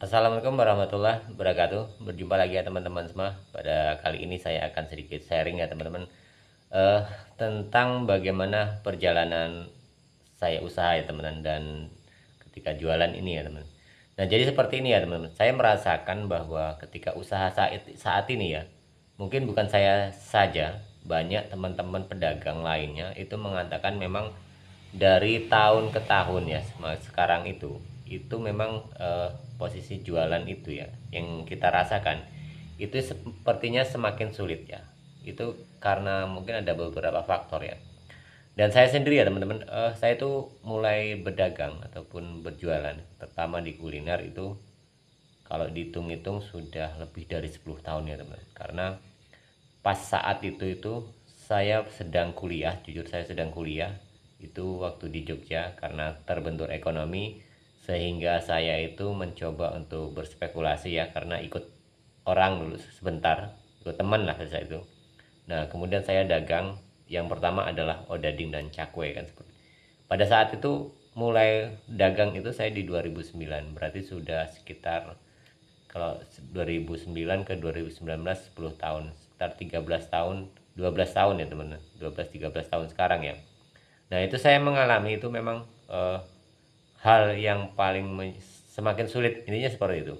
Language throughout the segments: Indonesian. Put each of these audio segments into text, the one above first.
Assalamualaikum warahmatullahi wabarakatuh. Berjumpa lagi ya teman-teman semua. Pada kali ini saya akan sedikit sharing ya teman-teman, eh, tentang bagaimana perjalanan saya usaha ya teman-teman, dan ketika jualan ini ya teman-teman. Nah, jadi seperti ini ya teman-teman. Saya merasakan bahwa ketika usaha saat ini ya, mungkin bukan saya saja, banyak teman-teman pedagang lainnya itu mengatakan memang dari tahun ke tahun ya, sekarang itu memang posisi jualan itu ya yang kita rasakan itu sepertinya semakin sulit ya. Itu karena mungkin ada beberapa faktor ya. Dan saya sendiri ya teman-teman, saya itu mulai berdagang ataupun berjualan pertama di kuliner itu kalau dihitung-hitung sudah lebih dari 10 tahun ya teman-teman. Karena pas saat itu saya sedang kuliah, jujur saya sedang kuliah itu waktu di Jogja. Karena terbentur ekonomi sehingga saya itu mencoba untuk berspekulasi ya, karena ikut orang dulu sebentar, ikut teman lah saya itu. Nah, kemudian saya dagang. Yang pertama adalah odading dan cakwe kan, seperti pada saat itu mulai dagang itu saya di 2009, berarti sudah sekitar, kalau 2009 ke 2019 10 tahun, sekitar 13 tahun, 12 tahun ya teman-teman, 12 13 tahun sekarang ya. Nah, itu saya mengalami itu memang hal yang paling semakin sulit, intinya seperti itu.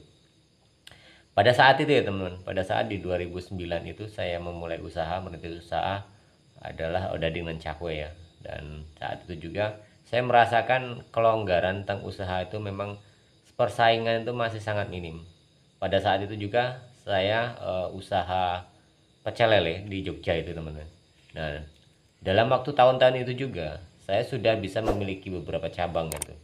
Pada saat itu ya teman-teman, pada saat di 2009 itu saya memulai usaha, merintis usaha adalah odading dan cakwe ya. Dan saat itu juga saya merasakan kelonggaran tentang usaha itu, memang persaingan itu masih sangat minim. Pada saat itu juga saya usaha pecel lele di Jogja itu teman-teman. Nah, dalam waktu tahun-tahun itu juga saya sudah bisa memiliki beberapa cabang gitu.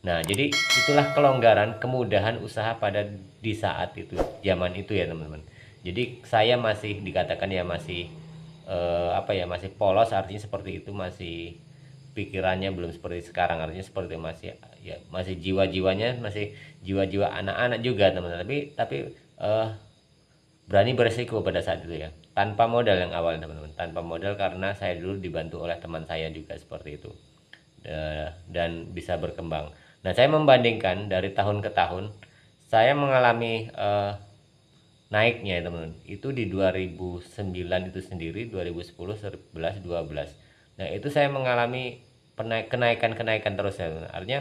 Nah, jadi itulah kelonggaran, kemudahan usaha pada di saat itu, zaman itu ya teman-teman. Jadi saya masih dikatakan ya masih apa ya, masih polos, artinya seperti itu, masih pikirannya belum seperti sekarang, artinya seperti masih ya, masih jiwa-jiwanya masih jiwa-jiwa anak-anak juga teman-teman. Tapi eh, berani beresiko pada saat itu ya, tanpa modal yang awal teman-teman, tanpa modal, karena saya dulu dibantu oleh teman saya juga seperti itu. Dan bisa berkembang. Nah, saya membandingkan dari tahun ke tahun, saya mengalami naiknya ya teman-teman. Itu di 2009 itu sendiri, 2010, 11, 12. Nah, itu saya mengalami kenaikan-kenaikan terus ya teman-teman. Artinya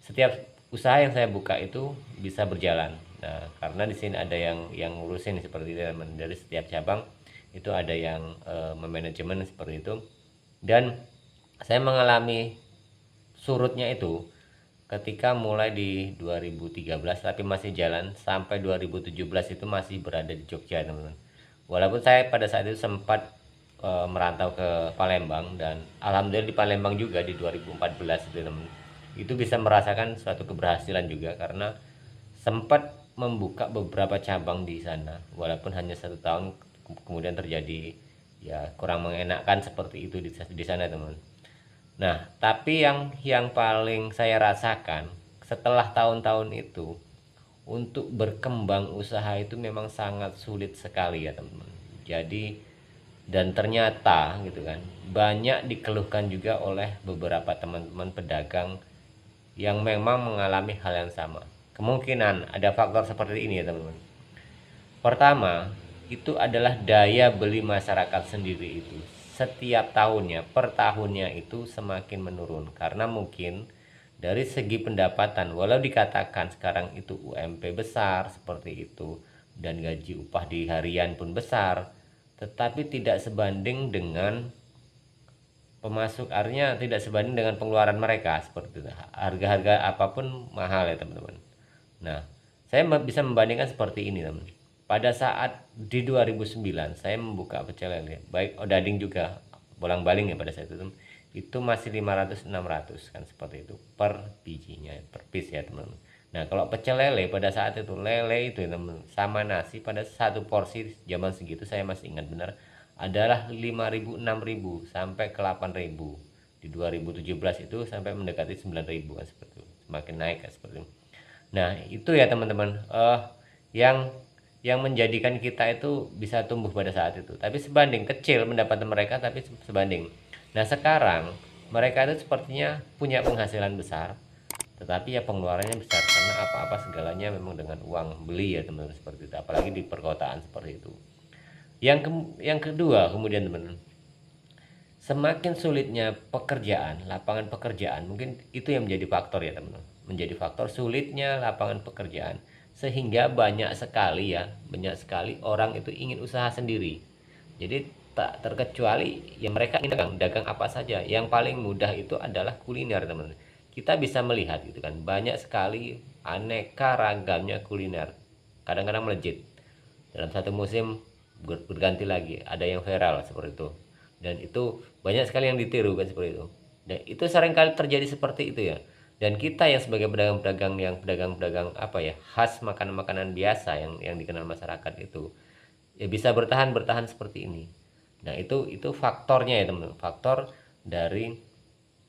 setiap usaha yang saya buka itu bisa berjalan. Nah, karena di sini ada yang ngurusin seperti itu teman. Dari setiap cabang itu ada yang memanajemen seperti itu. Dan saya mengalami surutnya itu ketika mulai di 2013, tapi masih jalan sampai 2017 itu masih berada di Jogja teman-teman. Walaupun saya pada saat itu sempat merantau ke Palembang, dan alhamdulillah di Palembang juga di 2014 itu teman-teman, itu bisa merasakan suatu keberhasilan juga karena sempat membuka beberapa cabang di sana, walaupun hanya 1 tahun kemudian terjadi ya kurang mengenakan seperti itu di sana teman. Nah, tapi yang paling saya rasakan setelah tahun-tahun itu, untuk berkembang usaha itu memang sangat sulit sekali ya teman-teman. Jadi, dan ternyata gitu kan, banyak dikeluhkan juga oleh beberapa teman-teman pedagang yang memang mengalami hal yang sama. Kemungkinan ada faktor seperti ini ya teman-teman. Pertama, itu adalah daya beli masyarakat sendiri itu. Setiap tahunnya, per tahunnya itu semakin menurun. Karena mungkin dari segi pendapatan, walau dikatakan sekarang itu UMP besar seperti itu, dan gaji upah di harian pun besar, tetapi tidak sebanding dengan pemasuk, artinya tidak sebanding dengan pengeluaran mereka seperti itu. Harga-harga apapun mahal ya teman-teman. Nah, saya bisa membandingkan seperti ini teman. Pada saat di 2009 saya membuka pecel lele, baik odading juga bolang-baling ya pada saat itu masih 500 600 kan, seperti itu per bijinya, per piece ya teman. Nah, kalau pecel lele pada saat itu, lele itu ya teman, sama nasi pada satu porsi zaman segitu saya masih ingat benar adalah 5.000 6.000 sampai ke 8.000. Di 2017 itu sampai mendekati 9.000 kan, seperti itu. Semakin naik kan, seperti itu. Nah, itu ya teman-teman, yang menjadikan kita itu bisa tumbuh pada saat itu. Tapi sebanding kecil pendapatan mereka, tapi sebanding. Nah, sekarang mereka itu sepertinya punya penghasilan besar, tetapi ya pengeluarannya besar karena apa-apa segalanya memang dengan uang beli ya teman-teman, seperti itu, apalagi di perkotaan seperti itu. Yang kedua kemudian teman-teman, semakin sulitnya pekerjaan, lapangan pekerjaan, mungkin itu yang menjadi faktor ya teman-teman, menjadi faktor sulitnya lapangan pekerjaan, sehingga banyak sekali orang itu ingin usaha sendiri. Jadi tak terkecuali ya mereka ingin dagang apa saja. Yang paling mudah itu adalah kuliner teman-teman. Kita bisa melihat gitu kan, banyak sekali aneka ragamnya kuliner, kadang-kadang melejit dalam satu musim, berganti lagi ada yang viral seperti itu, dan itu banyak sekali yang ditiru kan seperti itu, dan itu seringkali terjadi seperti itu ya. Dan kita yang sebagai pedagang-pedagang apa ya, khas makanan-makanan biasa yang dikenal masyarakat itu ya bisa bertahan seperti ini. Nah itu faktornya ya teman-teman, faktor dari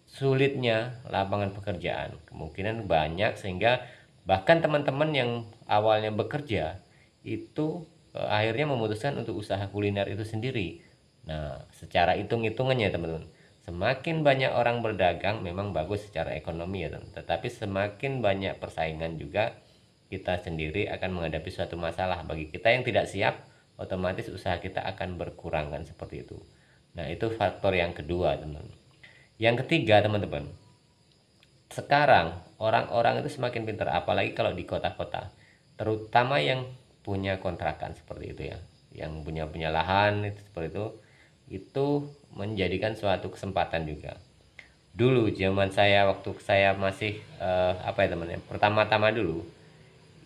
sulitnya lapangan pekerjaan kemungkinan banyak, sehingga bahkan teman-teman yang awalnya bekerja itu akhirnya memutuskan untuk usaha kuliner itu sendiri. Nah secara hitung-hitungannya teman-teman, semakin banyak orang berdagang memang bagus secara ekonomi ya teman, tetapi semakin banyak persaingan juga kita sendiri akan menghadapi suatu masalah. Bagi kita yang tidak siap, otomatis usaha kita akan berkurang kan seperti itu. Nah itu faktor yang kedua teman-teman. Yang ketiga teman-teman, sekarang orang-orang itu semakin pintar, apalagi kalau di kota-kota, terutama yang punya kontrakan seperti itu ya, yang punya lahan itu seperti itu menjadikan suatu kesempatan juga. Dulu zaman saya, waktu saya masih apa ya teman-teman, pertama-tama dulu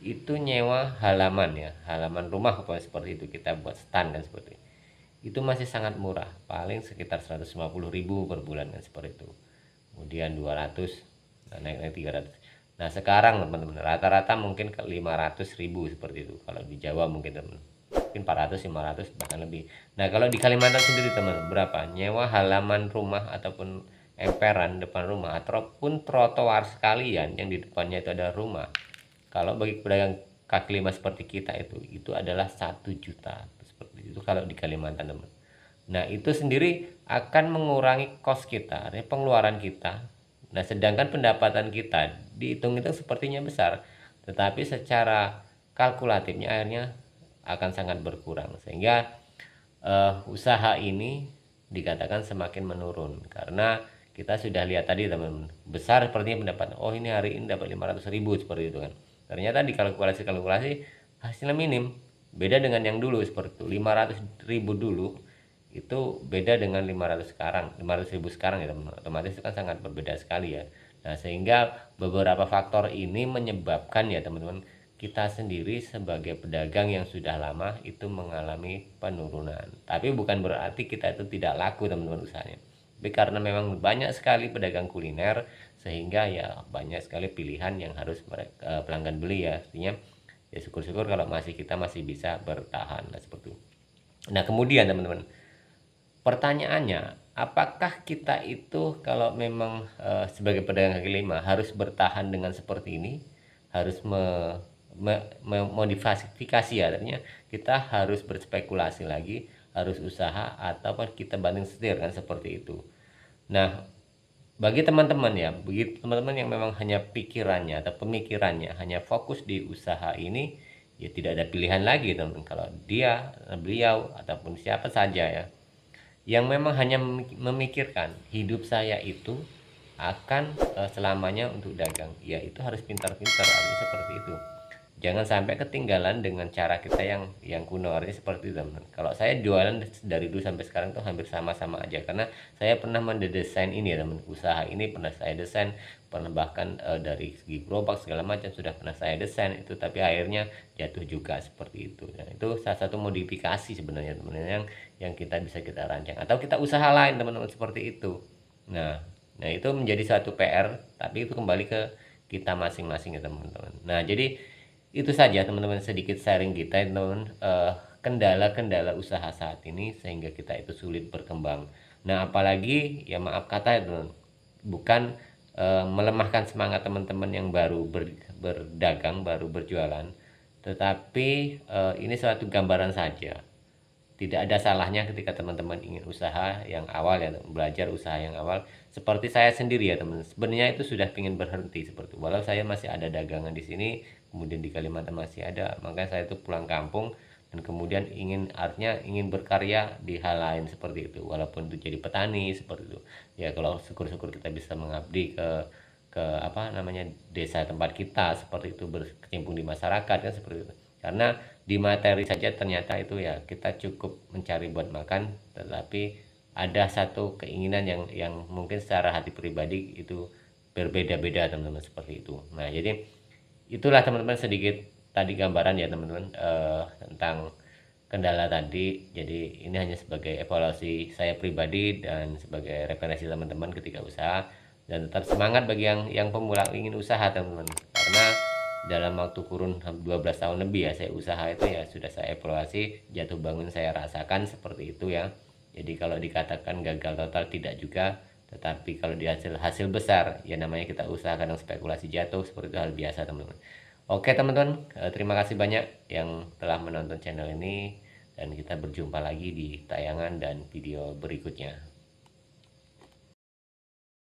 itu nyewa halaman ya, halaman rumah apa seperti itu, kita buat stand kan seperti itu masih sangat murah, paling sekitar 150.000 per bulan kan seperti itu. Kemudian 200, naik 300. Nah sekarang teman-teman rata-rata mungkin ke 500.000 seperti itu. Kalau di Jawa mungkin teman, mungkin 400, 500 bahkan lebih. Nah kalau di Kalimantan sendiri teman, berapa nyewa halaman rumah ataupun emperan depan rumah ataupun trotoar sekalian yang di depannya itu ada rumah, kalau bagi pedagang kaki lima seperti kita itu adalah 1 juta seperti itu kalau di Kalimantan teman. Nah itu sendiri akan mengurangi kos kita, artinya pengeluaran kita. Nah sedangkan pendapatan kita dihitung itu sepertinya besar, tetapi secara kalkulatifnya akhirnya akan sangat berkurang, sehingga usaha ini dikatakan semakin menurun karena kita sudah lihat tadi teman-teman, besar sepertinya pendapatan, oh ini hari ini dapat 500.000 seperti itu kan, ternyata di kalkulasi hasilnya minim. Beda dengan yang dulu seperti itu, 500.000 dulu itu beda dengan 500.000 sekarang ya teman-teman, otomatis itu kan sangat berbeda sekali ya. Nah sehingga beberapa faktor ini menyebabkan ya teman-teman, kita sendiri sebagai pedagang yang sudah lama itu mengalami penurunan. Tapi bukan berarti kita itu tidak laku teman-teman usahanya, tapi karena memang banyak sekali pedagang kuliner sehingga ya banyak sekali pilihan yang harus mereka pelanggan beli ya. Artinya ya syukur-syukur kalau kita masih bisa bertahan. Nah seperti itu. Nah kemudian teman-teman, pertanyaannya, apakah kita itu kalau memang sebagai pedagang kaki lima harus bertahan dengan seperti ini, harus memodifikasi ya, artinya kita harus berspekulasi lagi, harus usaha, ataupun kita banting setir kan seperti itu. Nah bagi teman-teman ya, bagi teman-teman yang memang hanya pikirannya atau pemikirannya hanya fokus di usaha ini, ya tidak ada pilihan lagi teman-teman. Kalau beliau ataupun siapa saja ya yang memang hanya memikirkan hidup saya itu akan selamanya untuk dagang, ya itu harus pintar-pintar, artinya seperti itu. Jangan sampai ketinggalan dengan cara kita yang kuno, artinya seperti itu teman. Kalau saya jualan dari dulu sampai sekarang tuh hampir sama-sama aja, karena saya pernah mendesain ini ya teman, usaha ini pernah saya desain, pernah bahkan dari segi gerobak segala macam sudah pernah saya desain itu, tapi akhirnya jatuh juga seperti itu. Nah itu salah satu modifikasi sebenarnya teman, yang kita bisa kita rancang, atau kita usaha lain teman-teman seperti itu. Nah itu menjadi satu PR, tapi itu kembali ke kita masing-masing ya teman-teman. Nah jadi itu saja teman-teman, sedikit sharing kita teman-teman, kendala-kendala usaha saat ini sehingga kita itu sulit berkembang. Nah apalagi ya maaf kata ya teman, bukan melemahkan semangat teman-teman yang baru berdagang, baru berjualan, tetapi ini suatu gambaran saja tidak ada salahnya ketika teman-teman ingin usaha yang awal ya, belajar usaha yang awal. Seperti saya sendiri ya teman, sebenarnya itu sudah ingin berhenti seperti itu. Walau saya masih ada dagangan di sini, kemudian di Kalimantan masih ada, makanya saya itu pulang kampung dan kemudian ingin artinya ingin berkarya di hal lain seperti itu, walaupun itu jadi petani seperti itu. Ya kalau syukur-syukur kita bisa mengabdi ke apa namanya desa tempat kita seperti itu, berkecimpung di masyarakat kan seperti itu. Karena di materi saja ternyata itu ya kita cukup mencari buat makan, tetapi ada satu keinginan yang mungkin secara hati pribadi itu berbeda-beda teman-teman seperti itu. Nah jadi itulah teman-teman sedikit tadi gambaran ya teman-teman tentang kendala tadi. Jadi ini hanya sebagai evaluasi saya pribadi dan sebagai referensi teman-teman ketika usaha, dan tetap semangat bagi yang pemula ingin usaha teman-teman, karena dalam waktu kurun 12 tahun lebih ya saya usaha itu ya sudah saya evaluasi, jatuh bangun saya rasakan seperti itu ya. Jadi kalau dikatakan gagal total tidak juga, tetapi kalau di hasil besar ya namanya kita usaha, kadang spekulasi jatuh seperti itu hal biasa teman-teman. Oke teman-teman, terima kasih banyak yang telah menonton channel ini, dan kita berjumpa lagi di tayangan dan video berikutnya.